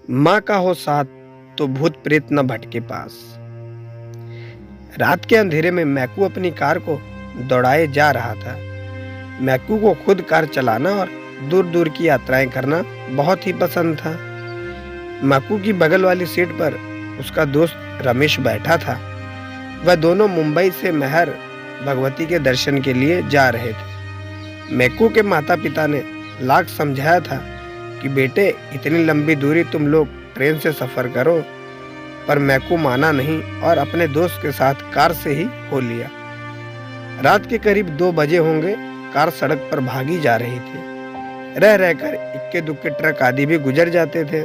माँ का हो साथ तो भूत प्रेत न भटके पास। रात के अंधेरे में मैकू अपनी कार को दौड़ाए जा रहा था। मैकू को खुद कार चलाना और दूर दूर की यात्राएं करना बहुत ही पसंद था। मैकू की बगल वाली सीट पर उसका दोस्त रमेश बैठा था। वह दोनों मुंबई से महर भगवती के दर्शन के लिए जा रहे थे। मैकू के माता पिता ने लाख समझाया था कि बेटे, इतनी लंबी दूरी तुम लोग ट्रेन से सफर करो, पर मैकू माना नहीं और अपने दोस्त के साथ कार से ही हो लिया। रात के करीब 2 बजे होंगे। कार सड़क पर भागी जा रही थी। रह रहकर इक्के दुक्के ट्रक आदि भी गुजर जाते थे।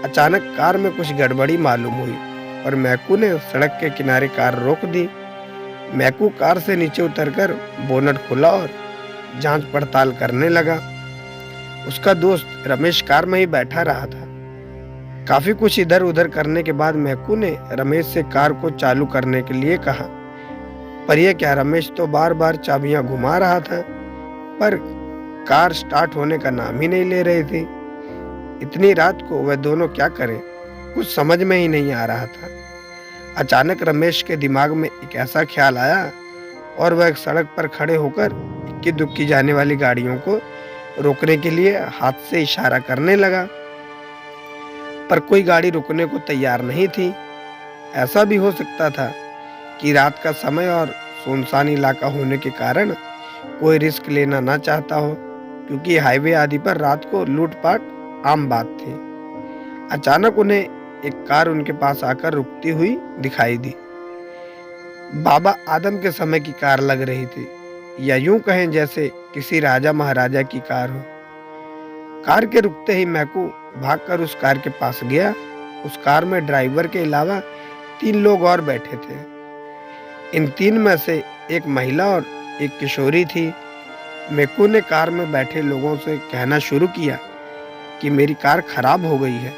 अचानक कार में कुछ गड़बड़ी मालूम हुई और मैकू ने सड़क के किनारे कार रोक दी। मैकू कार से नीचे उतरकर बोनट खोला और जांच पड़ताल करने लगा। उसका दोस्त रमेश कार में ही बैठा रहा था। काफी कुछ इधर उधर करने के बाद मैकू ने रमेश से कार को चालू करने के लिए कहा, पर यह क्या, रमेश तो बार बार चाबियां घुमा रहा था, पर कार स्टार्ट होने का नाम ही नहीं ले रही थी। इतनी रात को वह दोनों क्या करें, कुछ समझ में ही नहीं आ रहा था। अचानक रमेश के दिमाग में एक ऐसा ख्याल आया और वह एक सड़क पर खड़े होकर इक्की दुक्की जाने वाली गाड़ियों को रोकने के लिए हाथ से इशारा करने लगा, पर कोई गाड़ी रुकने को तैयार नहीं थी। ऐसा भी हो सकता था कि रात का समय और सुनसान इलाका होने के कारण कोई रिस्क लेना ना चाहता हो, क्योंकि हाईवे आदि पर रात को लूटपाट आम बात थी। अचानक उन्हें एक कार उनके पास आकर रुकती हुई दिखाई दी। बाबा आदम के समय की कार लग रही थी, या यूं कहें जैसे किसी राजा महाराजा की कार हो। कार के रुकते ही मैकू भागकर उस कार के पास गया। उस कार में ड्राइवर के अलावा 3 लोग और बैठे थे। इन 3 में से एक महिला और एक किशोरी थी। मैकू ने कार में बैठे लोगों से कहना शुरू किया कि मेरी कार खराब हो गई है,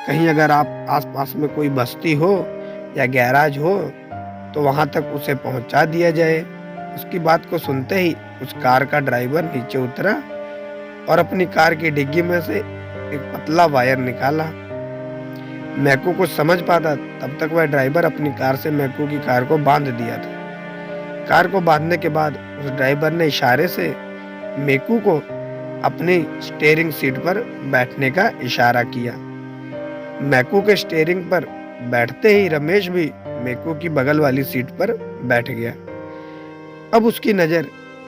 कहीं अगर आप आसपास में कोई बस्ती हो या गैराज हो तो वहां तक उसे पहुंचा दिया जाए। उसकी बात को सुनते ही उस कार का ड्राइवर नीचे उतरा और अपनी कार की डिग्गी में से एक पतला वायर निकाला। मैकू कुछ समझ पाता तब तक वह ड्राइवर अपनी कार से मैकू की कार को बांध दिया था। कार को बांधने के बाद उस ड्राइवर ने इशारे से मैकू को अपनी स्टीयरिंग सीट पर बैठने का इशारा किया। मैकू के स्टीयरिंग पर बैठते ही रमेश भी मैकू की बगल वाली सीट पर बैठ गया। अब उसकी नजर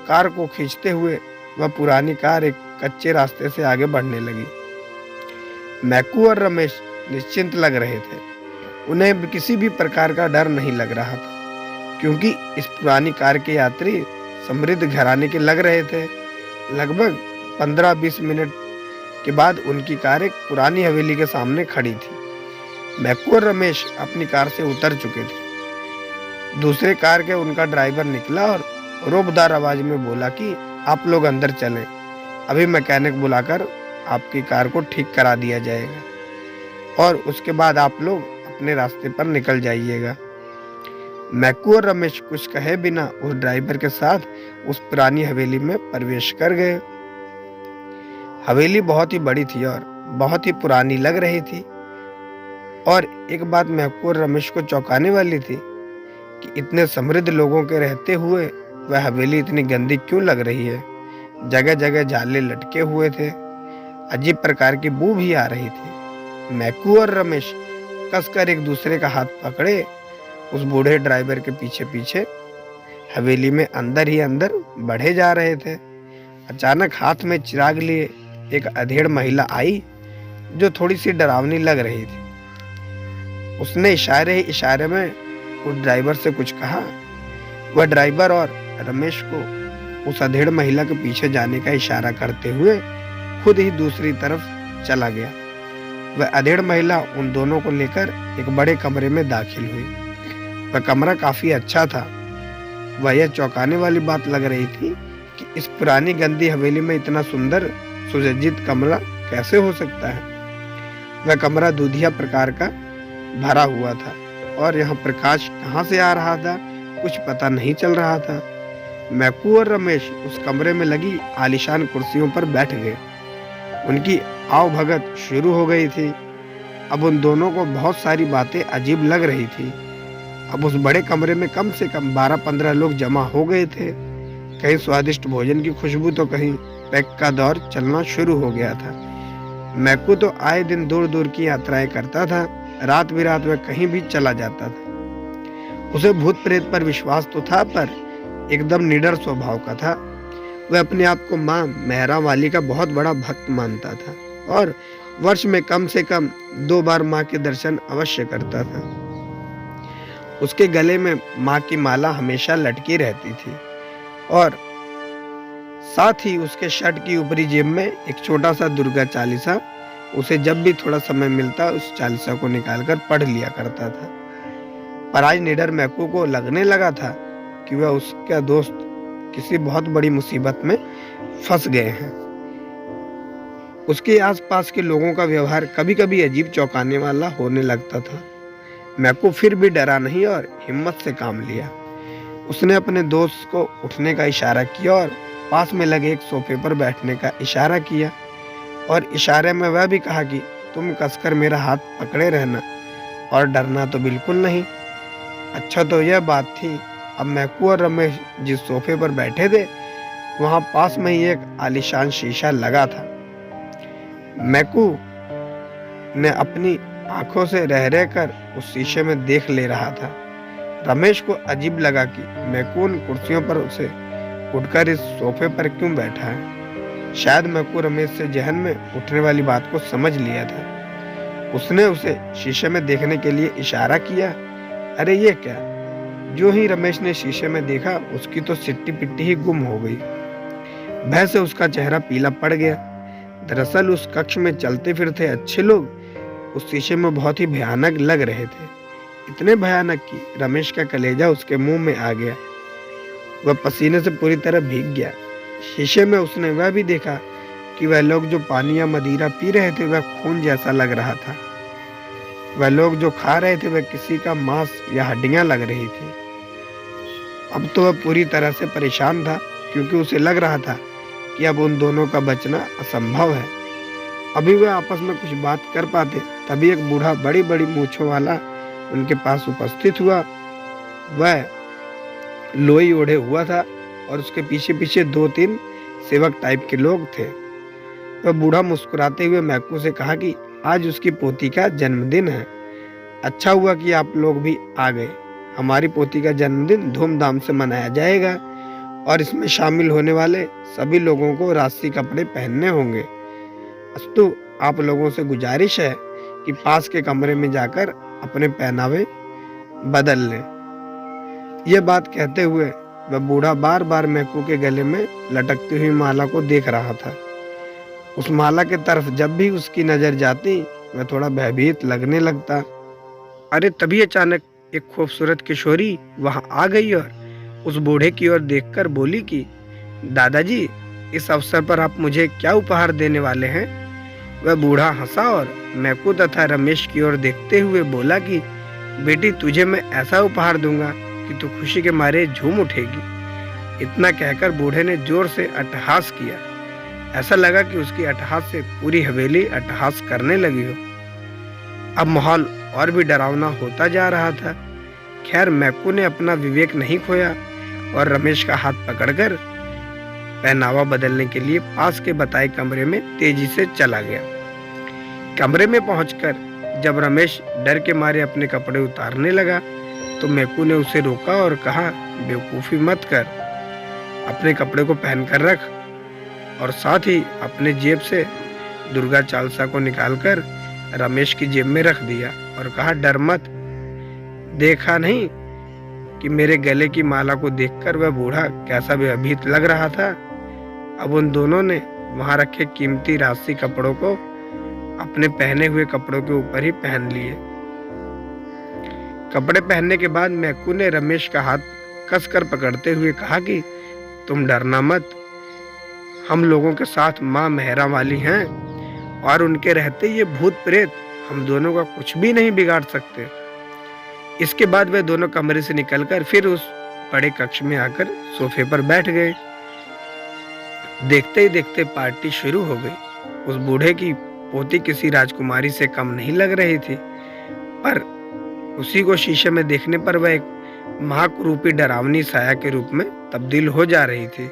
कार को खींचते हुए वह पुरानी कार एक कच्चे रास्ते से आगे बढ़ने लगी। मैकू और रमेश निश्चिंत लग रहे थे। उन्हें किसी भी प्रकार का डर नहीं लग रहा था, क्योंकि इस पुरानी कार के यात्री समृद्ध घराने के लग रहे थे। लगभग 15-20 मिनट के बाद उनकी कार एक पुरानी हवेली के सामने खड़ी थी। मैकू और रमेश अपनी कार से उतर चुके थे। दूसरे कार के उनका ड्राइवर निकला और रोबदार आवाज में बोला कि आप लोग अंदर चलें, अभी मैकेनिक बुलाकर आपकी कार को ठीक करा दिया जाएगा और उसके बाद आप लोग अपने रास्ते पर निकल जाइएगा। मैकू और रमेश कुछ कहे बिना उस ड्राइवर के साथ उस पुरानी हवेली में प्रवेश कर गए। हवेली बहुत ही बड़ी थी और बहुत ही पुरानी लग रही थी। और एक बात मैकू और रमेश को चौंकाने वाली थी कि इतने समृद्ध लोगों के रहते हुए वह हवेली इतनी गंदी क्यों लग रही है। जगह जगह जाले लटके हुए थे। अजीब प्रकार की बू भी आ रही थी। मैकू और रमेश कसकर एक दूसरे का हाथ पकड़े उस बूढ़े ड्राइवर के पीछे पीछे हवेली में अंदर ही अंदर बढ़े जा रहे थे। अचानक हाथ में चिराग लिए एक अधेड़ महिला आई जो थोड़ी सी डरावनी लग रही थी। उसने इशारे ही इशारे में उस ड्राइवर से कुछ कहा। वह ड्राइवर और रमेश को उस अधेड़ महिला के पीछे जाने का इशारा करते हुए खुद ही दूसरी तरफ चला गया। वह अधेड़ महिला उन दोनों को लेकर एक बड़े कमरे में दाखिल हुई। वह कमरा काफी अच्छा था। वह यह चौंकाने वाली बात लग रही थी कि इस पुरानी गंदी हवेली में इतना सुंदर सुसज्जित कमरा कैसे हो सकता है। वह कमरा दूधिया प्रकार का भरा हुआ था और यहाँ प्रकाश कहाँ से आ रहा था कुछ पता नहीं चल रहा था। मैकू और रमेश उस कमरे में लगी आलीशान कुर्सियों पर बैठ गए। उनकी आवभगत शुरू हो गई थी। अब उन दोनों को बहुत सारी बातें अजीब लग रही थी। अब उस बड़े कमरे में कम से कम 12-15 लोग जमा हो गए थे। कहीं स्वादिष्ट भोजन की खुशबू तो कहीं पैक का दौर चलना शुरू हो गया था। मैकू तो आए दिन दूर दूर की यात्राएं करता था। रात बिरात वह कहीं भी चला जाता था। उसे भूत प्रेत पर विश्वास तो था, पर एकदम निडर स्वभाव का था। वह अपने आप को माँ मेहरा वाली का बहुत बड़ा भक्त मानता था और वर्ष में कम से कम 2 बार माँ के दर्शन अवश्य करता था। उसके गले में माँ की माला हमेशा लटकी रहती थी और साथ ही उसके शर्ट की ऊपरी जेब में एक छोटा सा दुर्गा चालीसा। उसे जब भी थोड़ा समय मिलता उस चालीसा को निकालकर पढ़ लिया करता था। पर आज निडर मैकू को लगने लगा था कि वह उसका दोस्त किसी बहुत बड़ी मुसीबत में फंस गए हैं। उसके आसपास के लोगों का व्यवहार कभी कभी अजीब चौंकाने वाला होने लगता था। मैकू फिर भी डरा नहीं और हिम्मत से काम लिया। उसने अपने दोस्त को उठने का इशारा किया और पास में लगे एक सोफे पर बैठने का इशारा किया और इशारे में वह भी कहा कि तुम कसकर मेरा हाथ पकड़े रहना और डरना तो बिल्कुल नहीं। अच्छा तो यह बात थी, अब मैकू और रमेश जिस सोफे पर बैठे थे वहां पास में ही एक आलीशान शीशा लगा था। मैकू ने अपनी आंखों से रह रहकर उस शीशे में देख ले रहा था। रमेश को अजीब लगा कि मैकू उन कुर्सियों पर उसे उठकर इस सोफे पर क्यों बैठा है। शायद मैकू रमेश से जहन में उठने वाली बात को समझ लिया था। उसने उसे शीशे में देखने के लिए इशारा किया। अरे ये क्या! जो ही रमेश ने शीशे में देखा उसकी तो सिट्टी पिट्टी ही गुम हो गई। भय से उसका चेहरा पीला पड़ गया। दरअसल उस कक्ष में चलते फिरते अच्छे लोग उस शीशे में बहुत ही भयानक लग रहे थे। इतने भयानक कि रमेश का कलेजा उसके मुंह में आ गया। वह पसीने से पूरी तरह भीग गया। शीशे में उसने वह भी देखा कि वह लोग जो पानी या मदिरा पी रहे थे वह खून जैसा लग रहा था। वह लोग जो खा रहे थे वह किसी का मांस या हड्डियां लग रही थी। अब तो वह पूरी तरह से परेशान था, क्योंकि उसे लग रहा था कि अब उन दोनों का बचना असंभव है। अभी वह आपस में कुछ बात कर पाते, तभी एक बूढ़ा बड़ी बड़ी मूंछों वाला उनके पास उपस्थित हुआ। वह लोई ओढ़े हुआ था और उसके पीछे पीछे 2-3 सेवक टाइप के लोग थे। वह बूढ़ा मुस्कुराते हुए मैकू से कहा कि आज उसकी पोती का जन्मदिन है। अच्छा हुआ कि आप लोग भी आ गए। हमारी पोती का जन्मदिन धूमधाम से मनाया जाएगा और इसमें शामिल होने वाले सभी लोगों को राष्ट्रीय कपड़े पहनने होंगे। अस्तु आप लोगों से गुजारिश है कि पास के कमरे में जाकर अपने पहनावे बदल लें। यह बात कहते हुए वह बूढ़ा बार बार मैकू के गले में लटकती हुई माला को देख रहा था। उस माला के तरफ जब भी उसकी नजर जाती वह थोड़ा भयभीत लगने लगता। अरे तभी अचानक एक खूबसूरत किशोरी वहां आ गई और उस बूढ़े की ओर देखकर बोली कि दादाजी, इस अवसर पर आप मुझे क्या उपहार देने वाले हैं? वह बूढ़ा हंसा और मैकू तथा रमेश की ओर देखते हुए बोला कि बेटी, तुझे मैं ऐसा उपहार दूंगा कि तू खुशी के मारे झूम उठेगी। इतना कहकर बूढ़े ने जोर से अट्टहास किया। ऐसा लगा कि उसकी अट्टहास से पूरी हवेली अट्टहास करने लगी हो। अब माहौल और भी डरावना होता जा रहा था। खैर मैकू ने अपना विवेक नहीं खोया और रमेश का हाथ पकड़कर पहनावा बदलने के लिए पास के बताए कमरे में तेजी से चला गया। कमरे में पहुंचकर जब रमेश डर के मारे अपने कपड़े उतारने लगा तो मैकू ने उसे रोका और कहा, बेवकूफ़ी मत कर, अपने कपड़े को पहन कर रख। और साथ ही अपने जेब से दुर्गा चालीसा को निकालकर रमेश की जेब में रख दिया और कहा, डर मत। देखा नहीं कि मेरे गले की माला को देखकर वह बूढ़ा कैसा भयभीत लग रहा था। अब उन दोनों ने वहां रखे कीमती राशि कपड़ों को अपने पहने हुए कपड़ों के ऊपर ही पहन लिए। कपड़े पहनने के बाद मैकू ने रमेश का हाथ कसकर पकड़ते हुए कहा कि तुम डरना मत, हम लोगों के साथ माँ मेहरा वाली हैं और उनके रहते ये भूत प्रेत हम दोनों का कुछ भी नहीं बिगाड़ सकते। इसके बाद वे दोनों कमरे से निकलकर फिर उस बड़े कक्ष में आकर सोफे पर बैठ गए। देखते ही देखते पार्टी शुरू हो गई। उस बूढ़े की पोती किसी राजकुमारी से कम नहीं लग रही थी, पर उसी को शीशे में देखने पर वह एक महाकुरूपी डरावनी साया के रूप में तब्दील हो जा रही थी।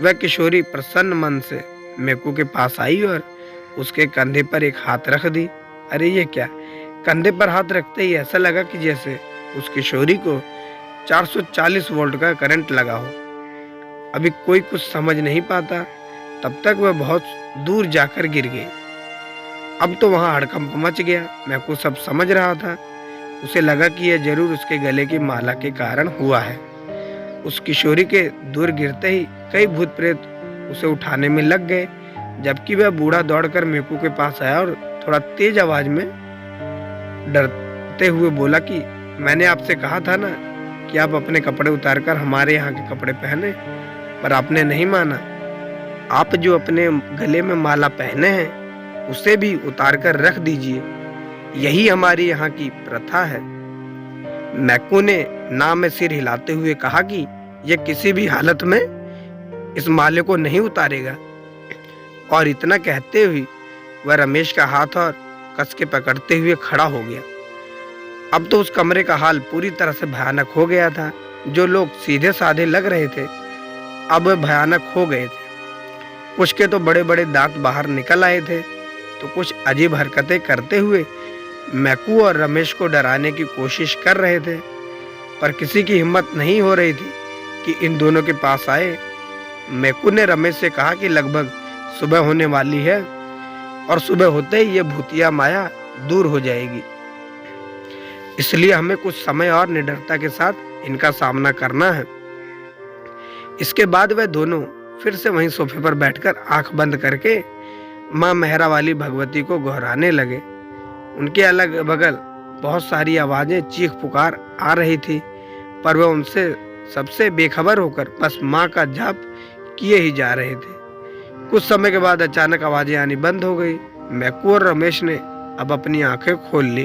वह किशोरी प्रसन्न मन से मेकू के पास आई और उसके कंधे पर एक हाथ रख दी। अरे ये क्या! कंधे पर हाथ रखते ही ऐसा लगा कि जैसे उस किशोरी को 440 वोल्ट का करंट लगा हो। अभी कोई कुछ समझ नहीं पाता, तब तक वह बहुत दूर जाकर गिर गई। अब तो वहां हड़कंप मच गया। मेकू सब समझ रहा था। उसे लगा कि यह जरूर उसके गले की माला के कारण हुआ है। उस किशोरी के दूर गिरते ही कई भूत प्रेत उसे उठाने में लग गए, जबकि वह बूढ़ा दौड़कर मेकू के पास आया और थोड़ा तेज आवाज में डरते हुए बोला कि मैंने आपसे कहा था ना कि आप अपने कपड़े उतारकर हमारे यहाँ के कपड़े पहने, पर आपने नहीं माना। आप जो अपने गले में माला पहने हैं उसे भी उतारकर रख दीजिए, यही हमारी यहाँ की प्रथा है। मैकू ने ना में सिर हिलाते हुए कहा कि यह किसी भी हालत में इस माले को नहीं उतारेगा, और इतना कहते हुए वह रमेश का हाथ और कस के पकड़ते हुए खड़ा हो गया। अब तो उस कमरे का हाल पूरी तरह से भयानक हो गया था। जो लोग सीधे साधे लग रहे थे अब वे भयानक हो गए थे। कुछ के तो बड़े बड़े दांत बाहर निकल आए थे, तो कुछ अजीब हरकतें करते हुए मैकू और रमेश को डराने की कोशिश कर रहे थे, पर किसी की हिम्मत नहीं हो रही थी कि इन दोनों के पास आए। मैकू ने रमेश से कहा कि लगभग सुबह होने वाली है और सुबह होते ही ये भूतिया माया दूर हो जाएगी, इसलिए हमें कुछ समय और निडरता के साथ इनका सामना करना है। इसके बाद वह दोनों फिर से वहीं सोफे पर बैठकर आंख बंद करके माँ मेहरा वाली भगवती को गोहराने लगे। उनके अलग बगल बहुत सारी आवाजें चीख पुकार आ रही थी, पर वह उनसे सबसे बेखबर होकर बस माँ का जाप किए ही जा रहे थे। कुछ समय के बाद अचानक आवाजें आनी बंद हो गई। मैकू और रमेश ने अब अपनी आंखें खोल ली।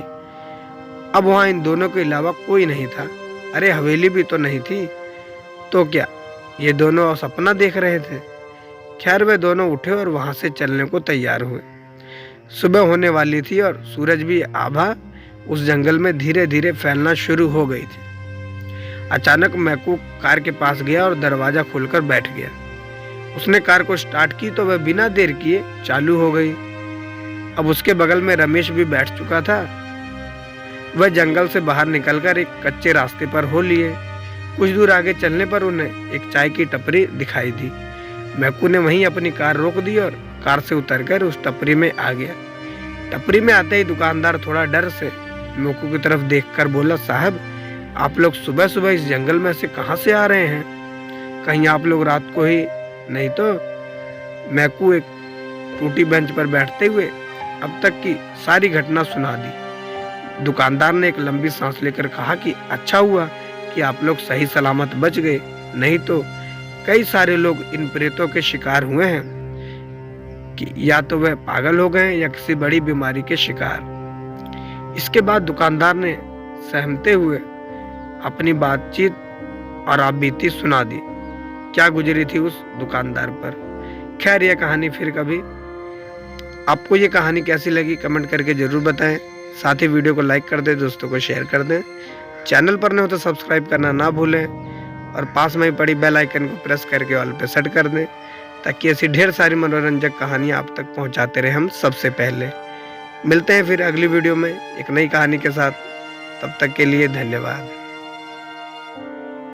अब वहां इन दोनों के अलावा कोई नहीं था। अरे हवेली भी तो नहीं थी, तो क्या ये दोनों सपना देख रहे थे? खैर वे दोनों उठे और वहां से चलने को तैयार हुए। सुबह होने वाली थी और सूरज भी आभा उस जंगल में धीरे धीरे फैलना शुरू हो गई थी। अचानक मैकू कार के पास गया और दरवाजा खोलकर बैठ गया। उसने कार को स्टार्ट की तो वह बिना देर किए चालू हो गई। अब उसके बगल में रमेश भी बैठ चुका था। वह जंगल से बाहर निकलकर एक कच्चे रास्ते पर हो लिए। कुछ दूर आगे चलने पर उन्हें एक चाय की टपरी दिखाई दी। मैकू ने वहीं अपनी कार रोक दी और कार से उतरकर उस टपरी में आ गया। टपरी में आते ही दुकानदार थोड़ा डर से मैकू की तरफ देखकर बोला, साहब आप लोग सुबह सुबह इस जंगल में से कहां से आ रहे हैं? कहीं आप लोग रात को ही नहीं तो? मैकू एक टूटी बेंच पर बैठते हुए अब तक की सारी घटना सुना दी। दुकानदार ने एक लंबी सांस लेकर कहा कि अच्छा हुआ कि आप लोग सही सलामत बच गए, नहीं तो कई सारे लोग इन प्रेतों के शिकार हुए हैं कि या तो वह पागल हो गए या किसी बड़ी बीमारी के शिकार। इसके बाद दुकानदार ने सहमते हुए अपनी बातचीत और आप बीती सुना दी, क्या गुजरी थी उस दुकानदार पर। खैर यह कहानी फिर कभी। आपको ये कहानी कैसी लगी कमेंट करके जरूर बताएं। साथ ही वीडियो को लाइक कर दें, दोस्तों को शेयर कर दें। चैनल पर नहीं हो तो सब्सक्राइब करना ना भूलें और पास में ही पड़ी बेल आइकन को प्रेस करके ऑल पे सेट कर दें, ताकि ऐसी ढेर सारी मनोरंजक कहानियाँ आप तक पहुँचाते रहे हम सबसे पहले। मिलते हैं फिर अगली वीडियो में एक नई कहानी के साथ। तब तक के लिए धन्यवाद।